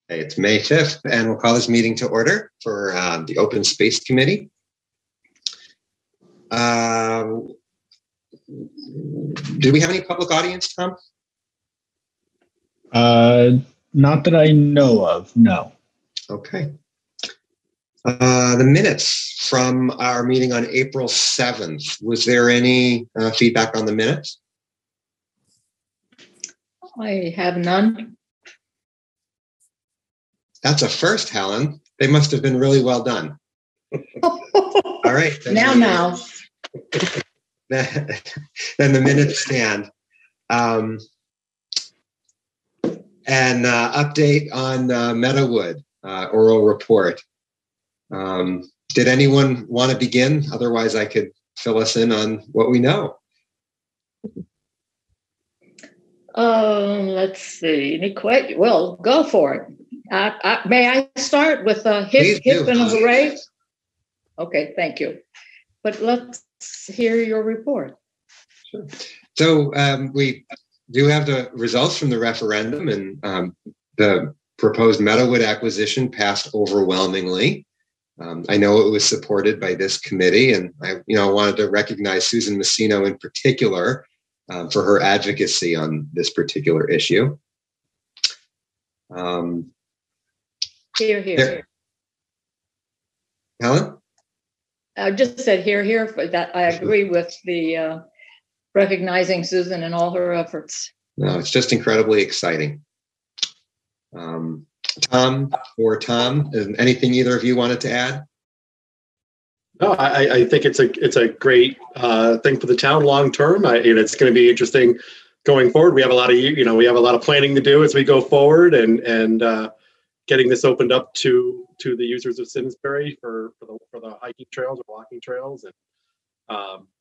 Hey, it's May 5th, and we'll call this meeting to order for the Open Space Committee. Do we have any public audience, Tom? Not that I know of, no. Okay. The minutes from our meeting on April 7th. Was there any feedback on the minutes? I have none. That's a first, Helen. They must have been really well done. All right. Now. Then the minutes stand. And update on Meadowood oral report. Did anyone want to begin? Otherwise, I could fill us in on what we know. Let's see. Well, go for it. May I start with a hip and a hooray? Okay, thank you. But let's hear your report. Sure. So we do have the results from the referendum, and the proposed Meadowood acquisition passed overwhelmingly. I know it was supported by this committee, and I wanted to recognize Susan Messino in particular for her advocacy on this particular issue. Here. Helen? I just said here for that. I agree with the recognizing Susan and all her efforts. No, it's just incredibly exciting. Tom, anything either of you wanted to add? No, I think it's a great thing for the town long term. It's going to be interesting going forward. We have a lot of planning to do as we go forward, and getting this opened up to the users of Simsbury for the hiking trails or walking trails, and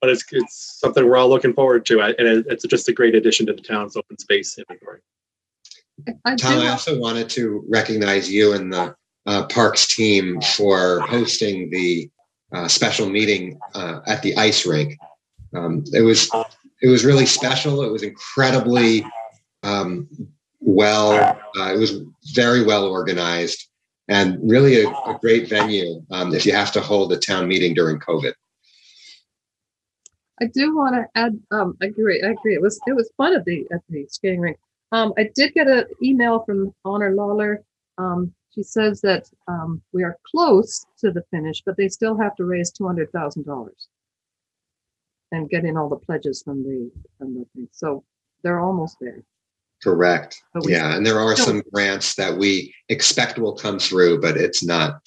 but it's something we're all looking forward to, and it's just a great addition to the town's open space inventory. Tom, I also wanted to recognize you and the Parks team for hosting the special meeting at the ice rink. It was really special. It was incredibly it was very well organized, and really a great venue if you have to hold a town meeting during COVID. I do want to add. I agree. It was fun at the skating rink. I did get an email from Honor Lawler. She says that we are close to the finish, but they still have to raise $200,000 and get in all the pledges from the thing. So they're almost there. Correct. Yeah, and there are some grants that we expect will come through, but it's not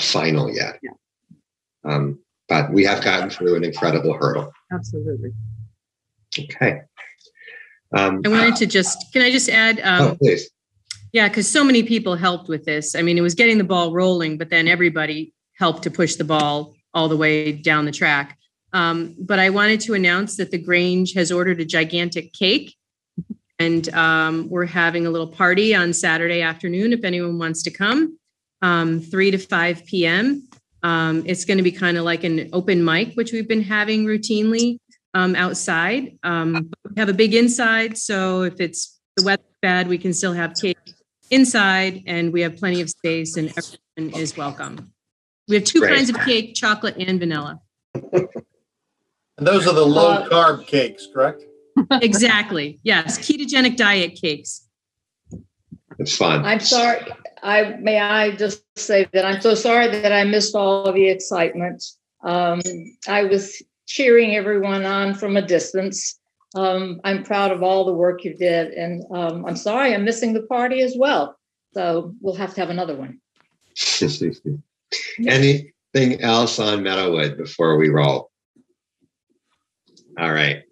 final yet. Yeah. But we have gotten through an incredible hurdle. Absolutely. Okay. I wanted to can I just add? Please. Yeah, because so many people helped with this. I mean, it was getting the ball rolling, but then everybody helped to push the ball all the way down the track. But I wanted to announce that the Grange has ordered a gigantic cake, and we're having a little party on Saturday afternoon if anyone wants to come, 3 to 5 p.m. It's going to be kind of like an open mic, which we've been having routinely outside. We have a big inside, so if it's the weather's bad, we can still have cake inside, and we have plenty of space, and everyone is welcome. We have two kinds of cake, chocolate and vanilla. And those are the low carb cakes, correct? Exactly. Yes, ketogenic diet cakes. It's fun. I'm sorry. May I just say that I'm so sorry that I missed all of the excitement. I was cheering everyone on from a distance. I'm proud of all the work you did, and I'm sorry I'm missing the party as well. So we'll have to have another one. Anything else on Meadowood before we roll? All right.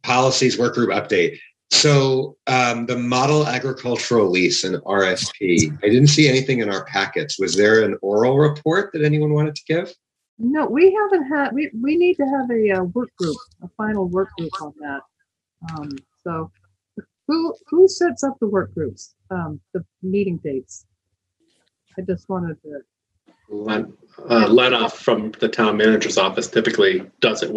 Policies work group update. So the model agricultural lease and RSP, I didn't see anything in our packets. Was there an oral report that anyone wanted to give? No, we haven't had, we need to have a work group, a final work group on that. So who sets up the work groups, the meeting dates? I just wanted to. Lena from the town manager's office typically does it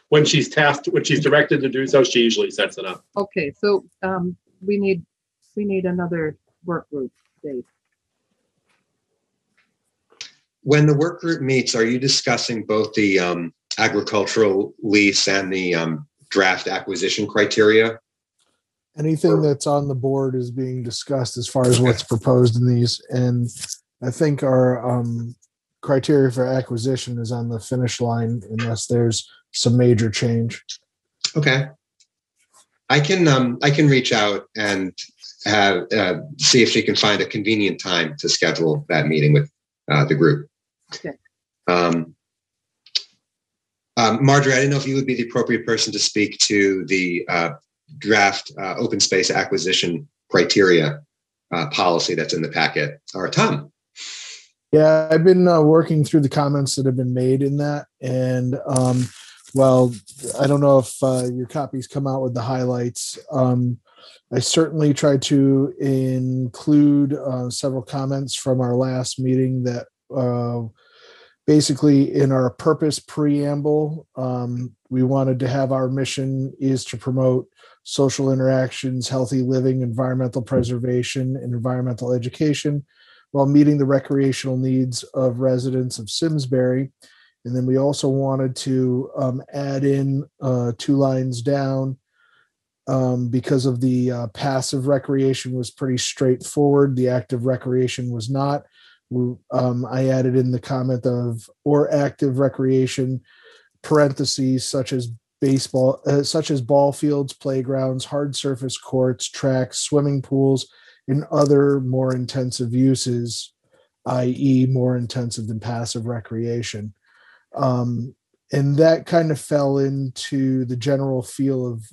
when she's directed to do so. She usually sets it up. Okay, so we need another work group date? When the work group meets, are you discussing both the agricultural lease and the draft acquisition criteria? Anything that's on the board is being discussed as far as what's proposed in these. And I think our criteria for acquisition is on the finish line unless there's some major change. Okay. I can reach out and have see if she can find a convenient time to schedule that meeting with the group. Okay. Marjorie, I didn't know if you would be the appropriate person to speak to the draft open space acquisition criteria policy that's in the packet. Or Tom. Yeah, I've been working through the comments that have been made in that. And well, I don't know if your copies come out with the highlights. I certainly tried to include several comments from our last meeting that basically in our purpose preamble, we wanted to have our mission is to promote social interactions, healthy living, environmental preservation, and environmental education while meeting the recreational needs of residents of Simsbury. And then we also wanted to add in 2 lines down because of the passive recreation was pretty straightforward. The active recreation was not. I added in the comment of or active recreation, parentheses, such as baseball, such as ball fields, playgrounds, hard surface courts, tracks, swimming pools, and other more intensive uses, i.e. more intensive than passive recreation. And that kind of fell into the general feel of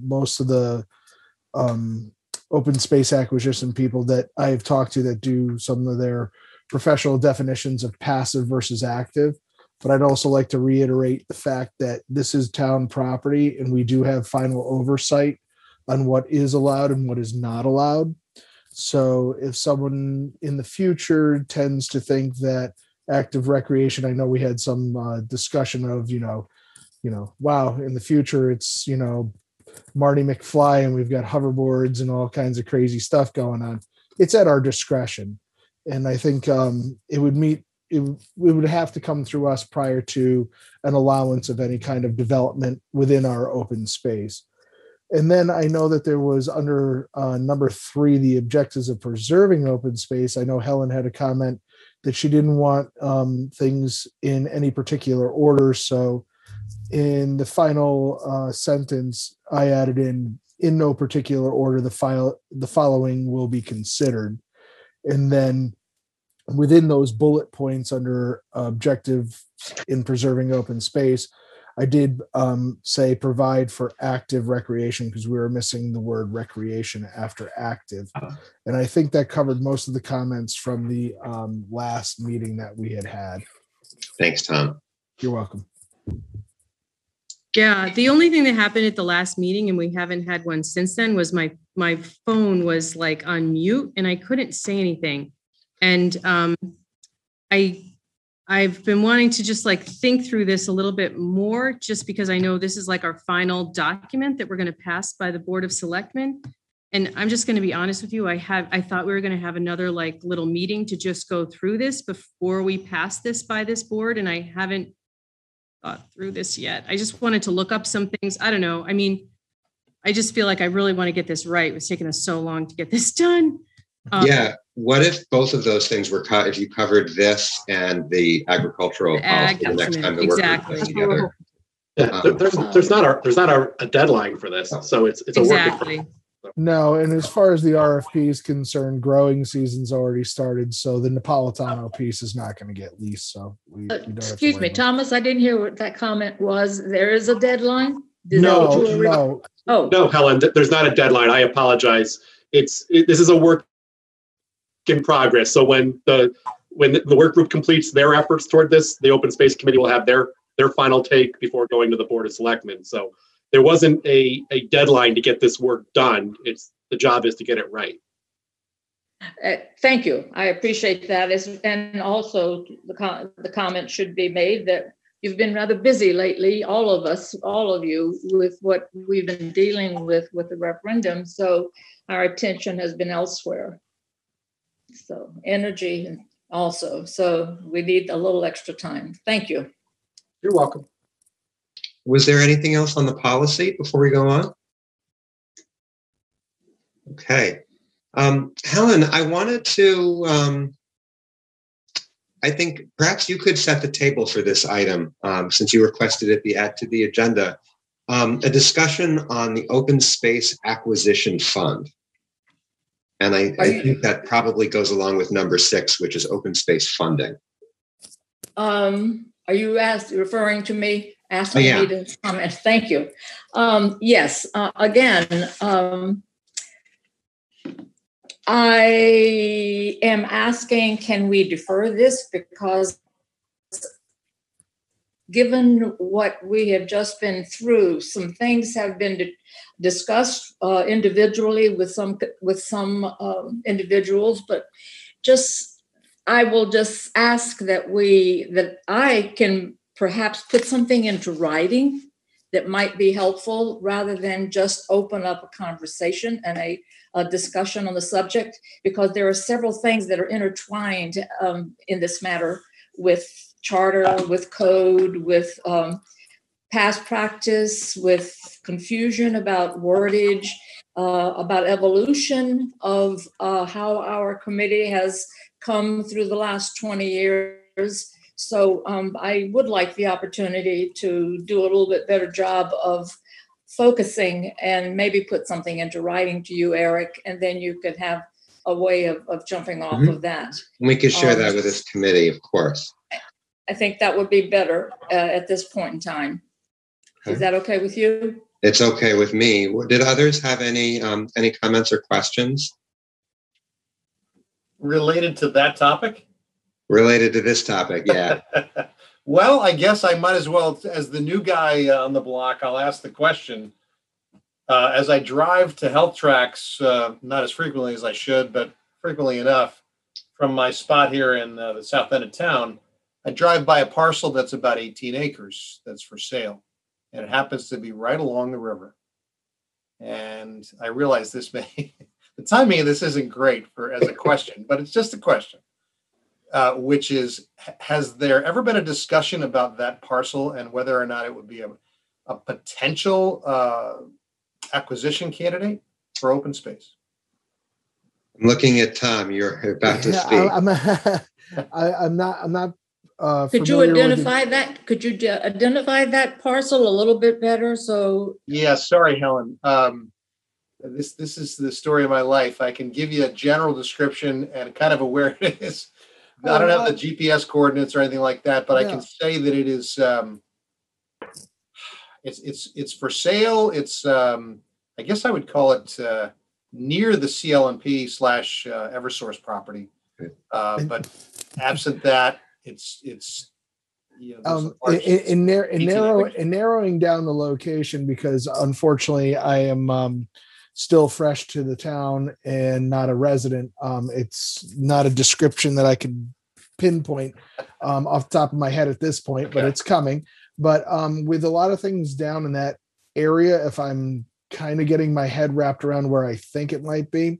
most of the open space acquisition people that I've talked to that do some of their professional definitions of passive versus active. But I'd also like to reiterate the fact that this is town property and we do have final oversight on what is allowed and what is not allowed. So if someone in the future tends to think that active recreation, I know we had some discussion of, wow, in the future it's, Marty McFly and we've got hoverboards and all kinds of crazy stuff going on. It's at our discretion. And I think it would have to come through us prior to an allowance of any kind of development within our open space. And then I know that there was under number 3, the objectives of preserving open space. I know Helen had a comment that she didn't want things in any particular order. So in the final sentence, I added in no particular order, the following will be considered. And then within those bullet points under objective in preserving open space, I did say provide for active recreation because we were missing the word recreation after active. And I think that covered most of the comments from the last meeting that we had. Thanks, Tom. You're welcome. Yeah, the only thing that happened at the last meeting, and we haven't had one since then, was my phone was like on mute and I couldn't say anything. And I've been wanting to just like think through this a little bit more, just because I know this is like our final document that we're going to pass by the Board of Selectmen. And I'm just going to be honest with you. I thought we were going to have another like little meeting to just go through this before we pass this by this board. And I haven't thought through this yet. I just wanted to look up some things. I don't know. I mean, I just feel like I really want to get this right. It's taken us so long to get this done. Yeah. What if both of those things were if you covered this and the agricultural policy the next time the work group is together? Yeah, there's not a deadline for this, so it's a exactly. work. No, and as far as the RFP is concerned, growing season's already started, so the Napolitano piece is not going to get leased. So we don't excuse me, Thomas, I didn't hear what that comment was. There is a deadline? No. Oh no, Helen, there's not a deadline. I apologize. This is a work in progress. So when the work group completes their efforts toward this, the Open Space Committee will have their final take before going to the Board of Selectmen. So there wasn't a deadline to get this work done. The job is to get it right. Thank you. I appreciate that. And also the comment should be made that you've been rather busy lately, all of you, with what we've been dealing with the referendum. So our attention has been elsewhere. So energy also. So we need a little extra time. Thank you. You're welcome. Was there anything else on the policy before we go on? Okay. Helen, I wanted to, I think perhaps you could set the table for this item, since you requested it be added to the agenda. A discussion on the Open Space Acquisition Fund. And I think that probably goes along with number 6, which is open space funding. Are you referring to me, asking me to comment? Thank you. Yes, again, I am asking, can we defer this? Because given what we have just been through, some things have been discussed individually with some individuals, but I will just ask that I can perhaps put something into writing that might be helpful, rather than just open up a conversation and a discussion on the subject, because there are several things that are intertwined in this matter, with charter, with code, with past practice, with confusion about wordage, about evolution of how our committee has come through the last 20 years. So I would like the opportunity to do a little bit better job of focusing and maybe put something into writing to you, Eric, and then you could have a way of jumping off of that. We could share that with this committee, of course. I think that would be better at this point in time. Okay. Is that okay with you? It's okay with me. Did others have any comments or questions? Related to that topic? Related to this topic, yeah. Well, I guess I might as well, as the new guy on the block, I'll ask the question. As I drive to health tracks, not as frequently as I should, but frequently enough, from my spot here in the south end of town, I drive by a parcel that's about 18 acres that's for sale. And it happens to be right along the river. And I realize this the timing of this isn't great as a question, but it's just a question. Which is, has there ever been a discussion about that parcel and whether or not it would be a potential acquisition candidate for open space? I'm looking at Tom. You're about to speak. I'm not. Could you identify that? Could you identify that parcel a little bit better? So. Yeah, sorry, Helen. This is the story of my life. I can give you a general description and kind of where it is. I don't have the GPS coordinates or anything like that, but I can say that it is. It's for sale. It's I guess I would call it near the CLNP / Eversource property. But absent that, it's in narrowing down the location, because unfortunately I am still fresh to the town and not a resident. It's not a description that I can pinpoint off the top of my head at this point, but it's coming. But with a lot of things down in that area, if I'm kind of getting my head wrapped around where I think it might be,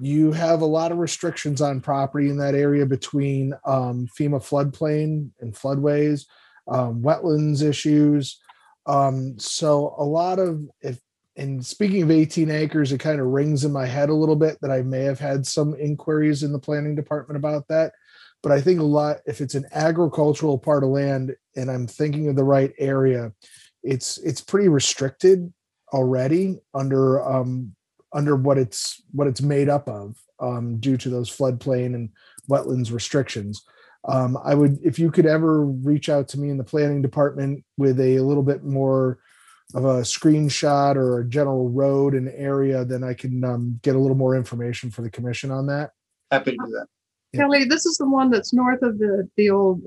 you have a lot of restrictions on property in that area between FEMA floodplain and floodways, wetlands issues. So a lot of it. And speaking of 18 acres, it kind of rings in my head a little bit that I may have had some inquiries in the planning department about that. But I think if it's an agricultural part of land and I'm thinking of the right area, it's pretty restricted already under what it's made up of due to those floodplain and wetlands restrictions. I would, if you could ever reach out to me in the planning department with a little bit more of a screenshot or a general road and area, then I can get a little more information for the commission on that. Happy to do that. Kelly, this is the one that's north of the old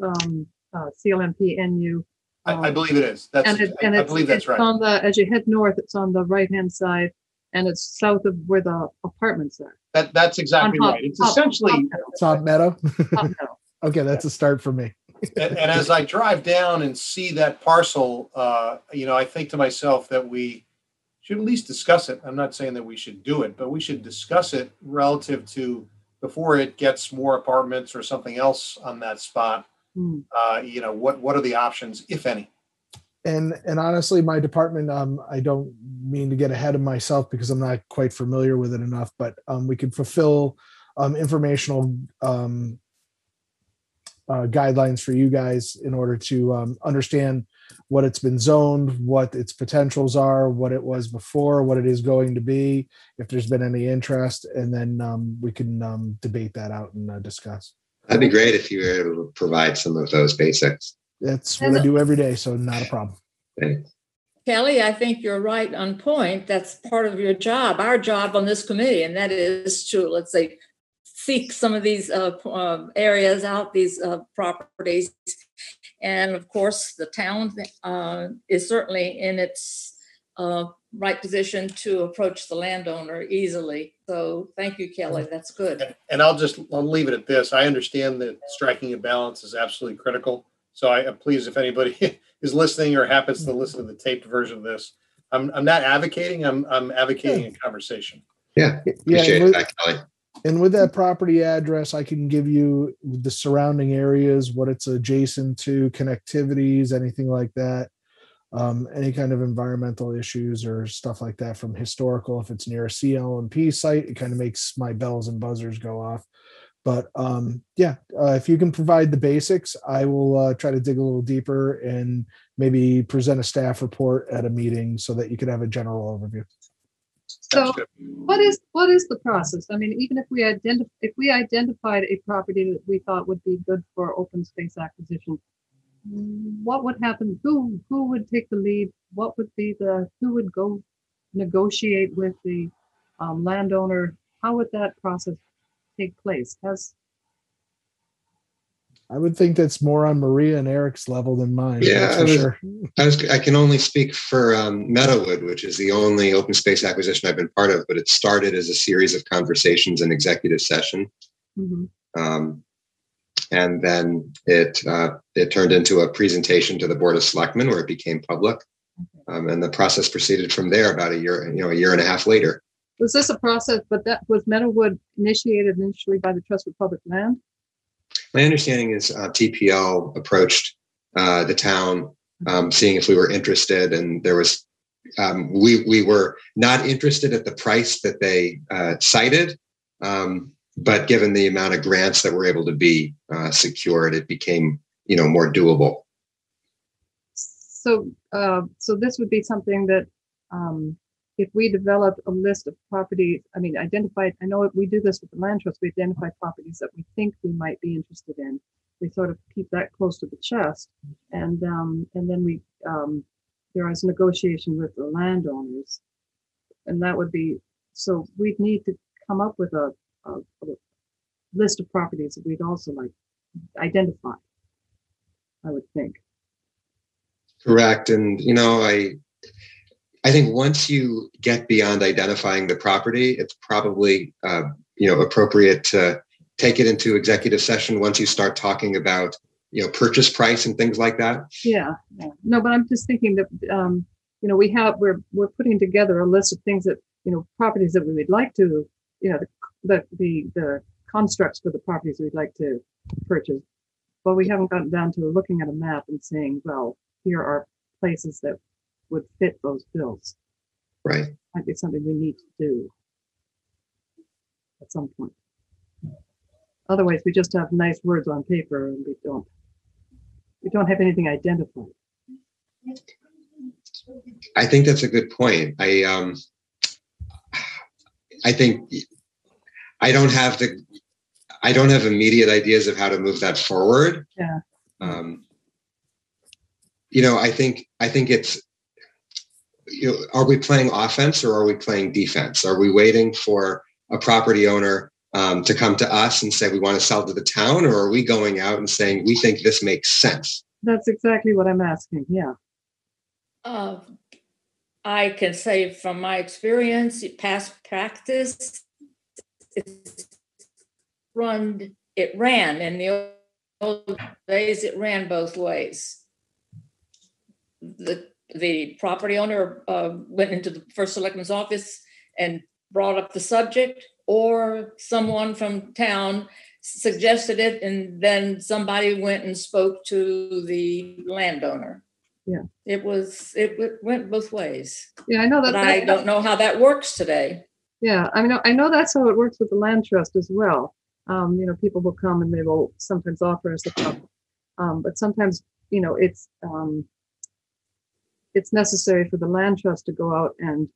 CLMP NU. I believe it is. I believe that's right. As you head north, it's on the right-hand side, and it's south of where the apartments are. That's exactly right. It's essentially Top Meadow. Top Meadow. Okay, that's a start for me. And as I drive down and see that parcel, I think to myself that we should at least discuss it. I'm not saying that we should do it, but we should discuss it relative to before it gets more apartments or something else on that spot, what are the options, if any? And honestly, my department, I don't mean to get ahead of myself because I'm not quite familiar with it enough, but we could fulfill informational guidelines for you guys in order to understand what it's been zoned, what its potentials are, what it was before, what it is going to be, if there's been any interest, and then we can debate that out and discuss. That'd be great if you were able to provide some of those basics. That's what I do every day, so not a problem. Thanks. Kelly, I think you're right on point. That's part of your job, our job on this committee, and that is to, let's say, seek some of these areas out, these properties. And of course, the town is certainly in its right position to approach the landowner easily. So thank you, Kelly. That's good. And I'll leave it at this. I understand that striking a balance is absolutely critical. So I'm pleased if anybody is listening or happens to listen to the taped version of this. I'm not advocating. I'm advocating a conversation. Yeah, appreciate that, Kelly. And with that property address, I can give you the surrounding areas, what it's adjacent to, connectivities, anything like that. Any kind of environmental issues or stuff like that from historical. If it's near a CLMP site, it kind of makes my bells and buzzers go off. But if you can provide the basics, I will try to dig a little deeper and maybe present a staff report at a meeting so that you can have a general overview. So what is the process? I mean, even if we identified a property that we thought would be good for open space acquisition, what would happen? Who would take the lead? What would be who would go negotiate with the landowner? How would that process take place? I would think that's more on Maria and Eric's level than mine. Yeah, for sure. I can only speak for Meadowood, which is the only open space acquisition I've been part of, but it started as a series of conversations and executive session. Mm-hmm. And then it turned into a presentation to the Board of Selectmen where it became public. And the process proceeded from there about a year and a half later. Was this a process, but that was Meadowood initiated initially by the Trust for Public Land? My understanding is TPL approached the town, seeing if we were interested, and there was we were not interested at the price that they cited, but given the amount of grants that were able to be secured, it became more doable. So this would be something that if we developed a list of properties, identified, I know we do this with the land trust, we identify properties that we think we might be interested in. We sort of keep that close to the chest. And then we, there is negotiation with the landowners. And that would be, so we'd need to come up with a list of properties that we'd also like identify, I would think. Correct. And, I think once you get beyond identifying the property, it's probably appropriate to take it into executive session once you start talking about purchase price and things like that. Yeah. No, but I'm just thinking that we're putting together a list of things that properties that we would like to the constructs for the properties we'd like to purchase, but we haven't gotten down to looking at a map and saying, well, here are places that would fit those bills. Right. Might be something we need to do at some point. Otherwise, we just have nice words on paper and we don't have anything identified. I think that's a good point. I think I don't have immediate ideas of how to move that forward. Yeah. I think it's, are we playing offense or are we playing defense? Are we waiting for a property owner to come to us and say we want to sell to the town, or are we going out and saying we think this makes sense? That's exactly what I'm asking. Yeah. I can say from my experience, past practice, it ran in the old days. It ran both ways. The property owner went into the first selectman's office and brought up the subject, or someone from town suggested it, and then somebody went and spoke to the landowner. Yeah. It went both ways. Yeah, I know that. But I don't know how that works today. Yeah, I know that's how it works with the land trust as well. People will come and they will sometimes offer us the property. But sometimes, it's necessary for the land trust to go out and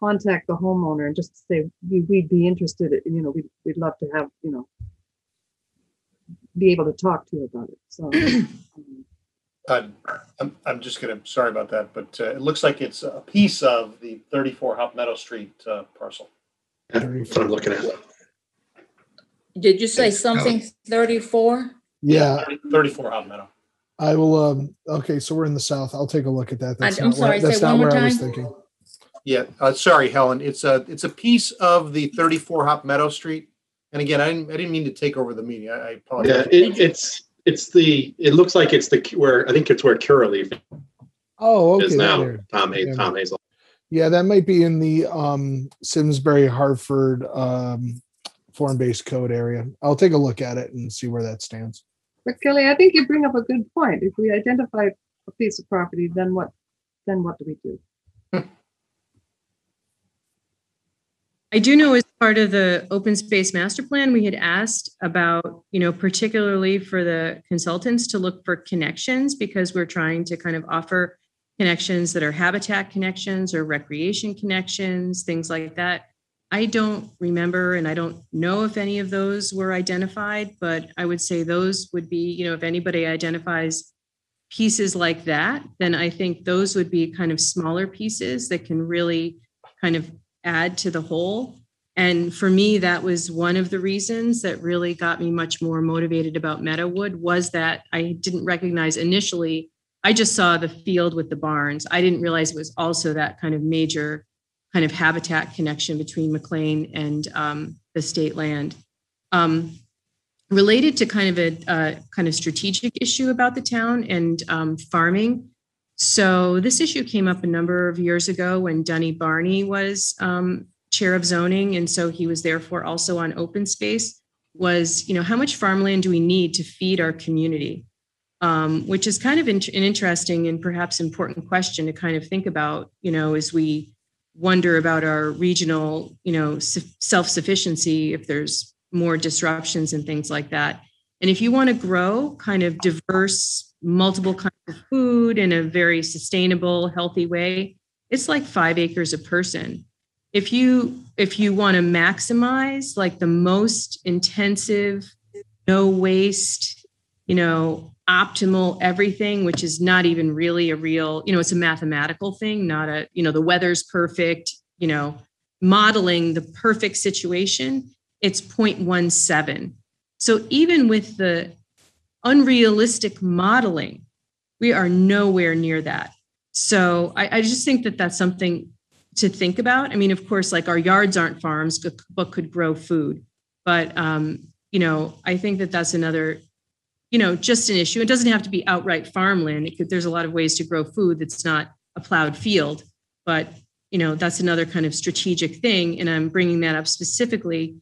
contact the homeowner and just say, we'd be interested in, we'd love to have, be able to talk to you about it. So I'm just gonna, sorry about that, but it looks like it's a piece of the 34 Hop Meadow Street parcel. That's what I'm looking at. Did you say something 34? Yeah. 34 Hop Meadow. I will. Okay, so we're in the south. I'll take a look at that. I'm sorry. Say one more time. I was thinking. Yeah, sorry, Helen. It's a piece of the 34 Hop Meadow Street. And again, I didn't mean to take over the meeting. I apologize. Yeah, it looks like it's where Curaleaf Oh, okay. is now. There. Tom Hazel. Yeah, that might be in the Simsbury, Hartford form-based code area. I'll take a look at it and see where that stands. But Kelly, I think you bring up a good point. If we identify a piece of property, then what do we do? I do know as part of the open space master plan, we had asked about, particularly for the consultants to look for connections, because we're trying to kind of offer connections that are habitat connections or recreation connections, things like that. I don't remember, and I don't know if any of those were identified, but I would say those would be, if anybody identifies pieces like that, then I think those would be kind of smaller pieces that can really kind of add to the whole. And for me, that was one of the reasons that really got me much more motivated about Meadowood, was that I didn't recognize initially, I just saw the field with the barns. I didn't realize it was also that kind of major kind of habitat connection between McLean and the state land. Related to kind of a kind of strategic issue about the town and farming. So this issue came up a number of years ago when Dunny Barney was chair of zoning. And so he was therefore also on open space, was, how much farmland do we need to feed our community? Which is kind of an interesting and perhaps important question to kind of think about, as we wonder about our regional, self-sufficiency, if there's more disruptions and things like that. And if you want to grow kind of diverse, multiple kinds of food in a very sustainable, healthy way, it's like 5 acres a person. If you want to maximize like the most intensive, no waste, optimal everything, which is not even really a real, it's a mathematical thing, not a, the weather's perfect, modeling the perfect situation, it's 0.17. So even with the unrealistic modeling, we are nowhere near that. So I just think that that's something to think about. I mean, of course, like our yards aren't farms, but could grow food. But, I think that that's another, just an issue. It doesn't have to be outright farmland. There's a lot of ways to grow food that's not a plowed field, but, that's another kind of strategic thing. And I'm bringing that up specifically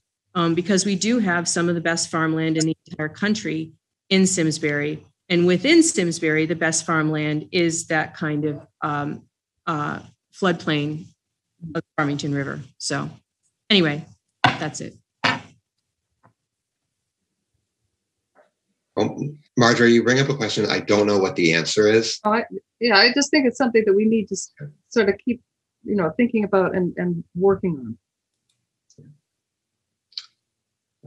because we do have some of the best farmland in the entire country in Simsbury. And within Simsbury, the best farmland is that kind of floodplain of the Farmington River. So anyway, that's it. Marjorie, you bring up a question. I don't know what the answer is. I just think it's something that we need to sort of keep, thinking about and working on.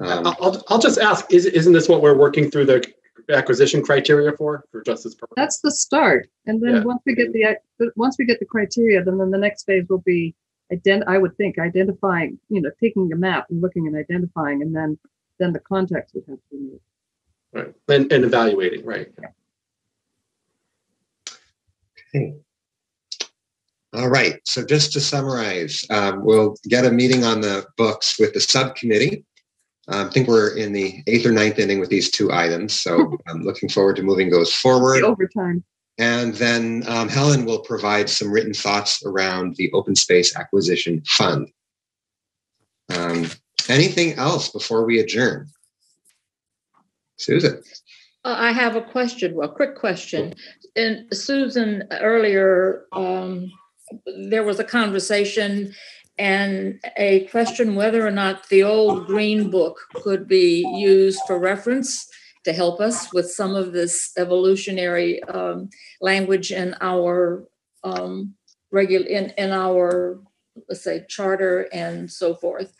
I'll just ask, isn't this what we're working through the acquisition criteria for justice purposes? That's the start. And then once we get the criteria, then the next phase will be I would think identifying, taking a map and looking and identifying, and then the context would have to be made. Right. And evaluating, right. Okay. All right. So just to summarize, we'll get a meeting on the books with the subcommittee. I think we're in the 8th or 9th inning with these 2 items. So I'm looking forward to moving those forward. Overtime. And then Helen will provide some written thoughts around the Open Space Acquisition Fund. Anything else before we adjourn? Susan? I have a question, a quick question. And Susan, earlier, there was a conversation and a question whether or not the old green book could be used for reference to help us with some of this evolutionary language in our in our, let's say, charter and so forth.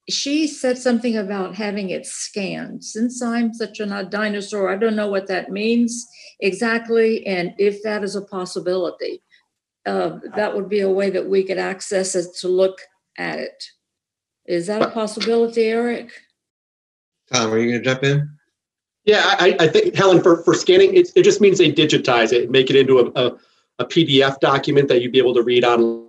She said something about having it scanned. Since I'm such a dinosaur, I don't know what that means exactly, and if that is a possibility. That would be a way that we could access it to look at it. Is that a possibility, Eric? Tom, are you going to jump in? Yeah, I think, Helen, for scanning, it just means they digitize it and make it into a PDF document that you'd be able to read online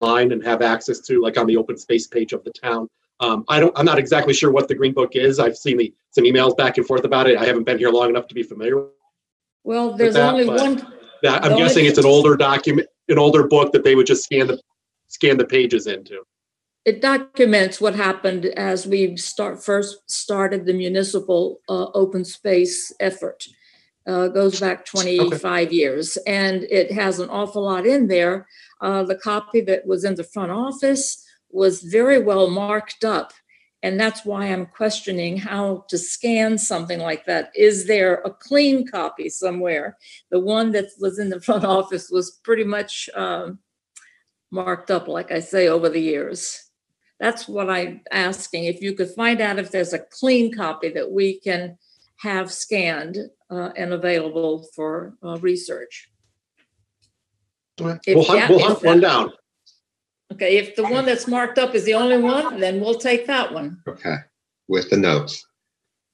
and have access to, like on the open space page of the town. I'm not exactly sure what the Green Book is. I've seen some emails back and forth about it. I haven't been here long enough to be familiar with Well, there's that, only one. I'm guessing it's an older document, an older book that they would just scan the pages into. It documents what happened as we first started the municipal open space effort. Goes back 25 years, and it has an awful lot in there. The copy that was in the front office was very well marked up, and that's why I'm questioning how to scan something like that. Is there a clean copy somewhere? The one that was in the front office was pretty much marked up, like I say, over the years. That's what I'm asking. If you could find out if there's a clean copy that we can have scanned and available for research. We'll hunt one down. Okay, if the one that's marked up is the only one, then we'll take that one. Okay, with the notes.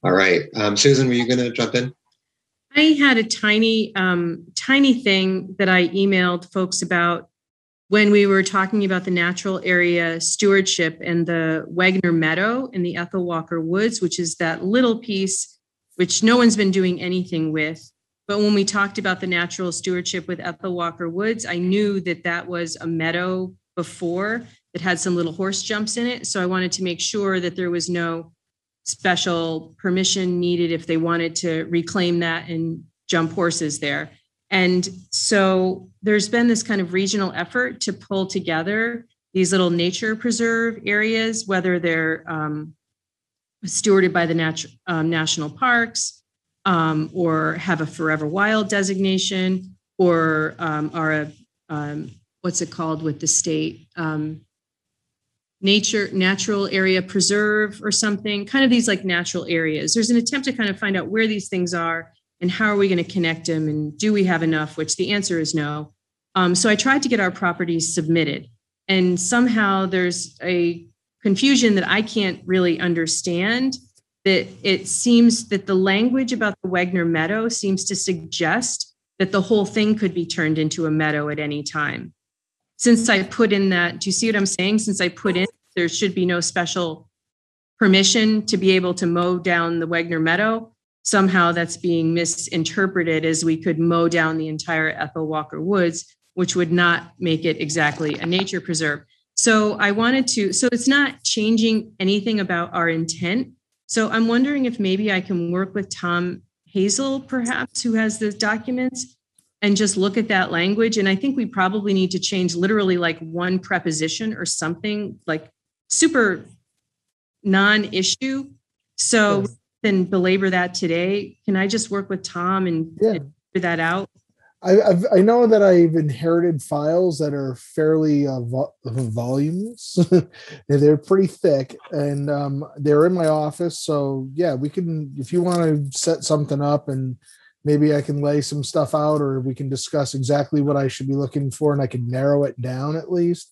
All right, Susan, were you going to jump in? I had a tiny thing that I emailed folks about when we were talking about the natural area stewardship and the Wagner Meadow in the Ethel Walker Woods, which is that little piece which no one's been doing anything with. But when we talked about the natural stewardship with Ethel Walker Woods, I knew that that was a meadow before that had some little horse jumps in it. So I wanted to make sure that there was no special permission needed if they wanted to reclaim that and jump horses there. And so there's been this kind of regional effort to pull together these little nature preserve areas, whether they're stewarded by the national parks, or have a forever wild designation, or are a what's it called with the state, natural area preserve or something, kind of these like natural areas. There's an attempt to kind of find out where these things are and how are we going to connect them, and do we have enough, which the answer is no. So I tried to get our properties submitted, and somehow there's a confusion that I can't really understand, that it seems that the language about the Wagner Meadow seems to suggest that the whole thing could be turned into a meadow at any time. Since I put in that, do you see what I'm saying? Since I put in, there should be no special permission to be able to mow down the Wagner Meadow. Somehow that's being misinterpreted as we could mow down the entire Ethel Walker Woods, which would not make it exactly a nature preserve. So I wanted to, so it's not changing anything about our intent. So I'm wondering if maybe I can work with Tom Hazel, perhaps, who has the documents, and just look at that language. And I think we probably need to change literally like one preposition or something like super non-issue. So yes. Then belabor that today. Can I just work with Tom and figure that out? I know that I've inherited files that are fairly volumes. They're pretty thick, and they're in my office. So yeah, we can, if you want to set something up, and maybe I can lay some stuff out, or we can discuss exactly what I should be looking for, and I can narrow it down at least.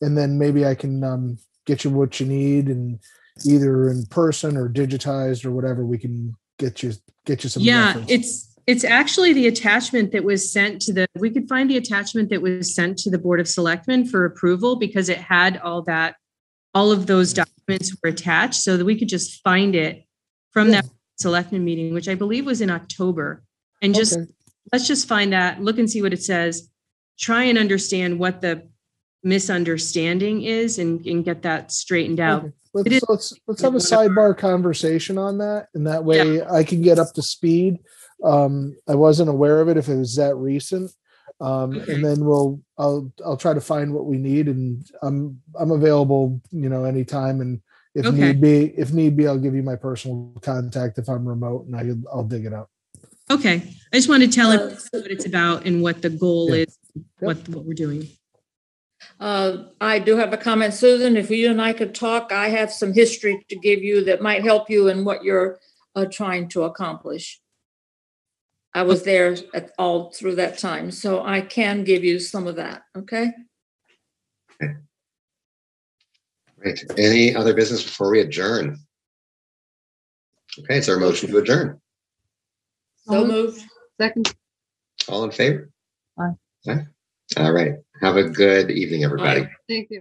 And then maybe I can get you what you need, and either in person or digitized or whatever, we can get you some. Yeah, reference. It's actually the attachment that was sent to we could find the attachment that was sent to the Board of Selectmen for approval, because it had all of those documents were attached, so that we could just find it from that Selectmen meeting, which I believe was in October. And let's just find that, look and see what it says, try and understand what the misunderstanding is and get that straightened out. Okay. Let's have a sidebar conversation on that, and that way I can get up to speed. I wasn't aware of it if it was that recent. And then I'll try to find what we need, and I'm available, anytime. And if need be, I'll give you my personal contact if I'm remote, and I'll dig it up. Okay. I just want to tell everyone what it's about and what the goal is, what we're doing. I do have a comment, Susan. If you and I could talk, I have some history to give you that might help you in what you're trying to accomplish. I was there all through that time, so I can give you some of that. Okay. Great. Any other business before we adjourn? Okay, it's our motion to adjourn. So moved. Second. All in favor? Aye. All right. Have a good evening, everybody. Aye. Thank you.